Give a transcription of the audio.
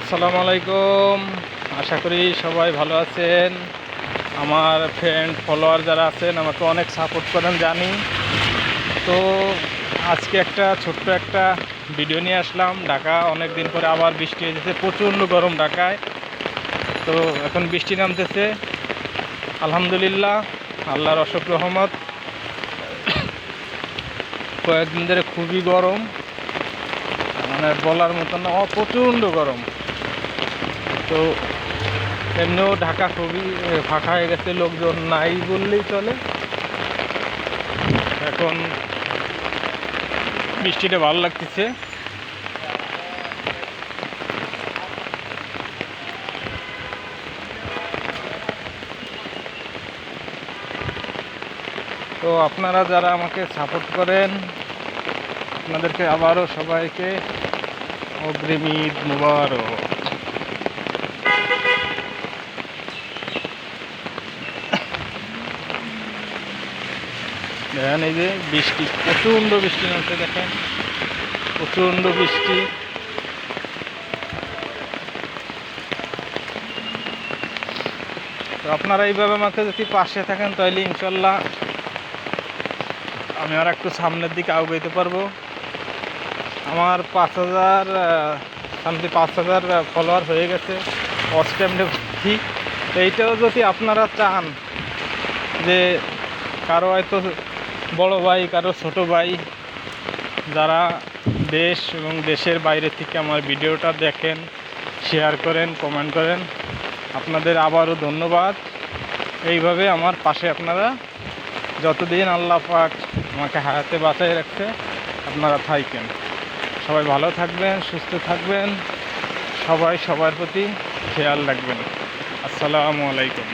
আসসালামু আলাইকুম। আশা করি সবাই ভালো আছেন। আমার ফ্রেন্ড ফলোয়ার যারা আছেন আমাকে অনেক সাপোর্ট করেন জানি। তো আজকে ছোট্ট একটা ভিডিও নিয়ে আসলাম। ঢাকা অনেক দিন পরে আবার বৃষ্টি হয়েছে, প্রচণ্ড গরম ঢাকায়। তো এখন বৃষ্টি নামতেছে, আলহামদুলিল্লাহ, আল্লাহর অশেষ রহমত। কয়েকদিন ধরে খুবই গরম, মানে বলার মতো না, প্রচণ্ড গরম। তো এমনিও ঢাকা খুবই ফাঁকা হয়ে গেছে, লোকজন নাই বললেই চলে। এখন বৃষ্টিটা ভালো লাগতেছে। তো আপনারা যারা আমাকে সাপোর্ট করেন, আপনাদেরকে আবারও সবাইকে অগ্রিম ঈদ মুবারক। দেখেন এই যে বৃষ্টি, প্রচণ্ড বৃষ্টি নামছে, দেখেন প্রচণ্ড বৃষ্টি। তো আপনারা এইভাবে আমাকে যদি পাশে থাকেন তাহলে ইনশাল্লাহ আমি আর একটু সামনের দিকে আগাইতে পারবো। আমার 5,000 ফলোয়ার হয়ে গেছে অস্ট্যাম্পে ভর্তি। তো এইটাও যদি আপনারা চান যে কারো হয়তো বড় ভাই, কারো ছোট ভাই, যারা দেশ এবং দেশের বাইরে থেকে আমার ভিডিওটা দেখেন, শেয়ার করেন, কমেন্ট করেন, আপনাদের আবারও ধন্যবাদ। এইভাবে আমার পাশে আপনারা যতদিন আল্লাহ পাক আমাকে হায়াতে বাঁচায় রাখছে আপনারা থাকেন। সবাই ভালো থাকবেন, সুস্থ থাকবেন, সবাই সবার প্রতি খেয়াল রাখবেন। আসসালামু আলাইকুম।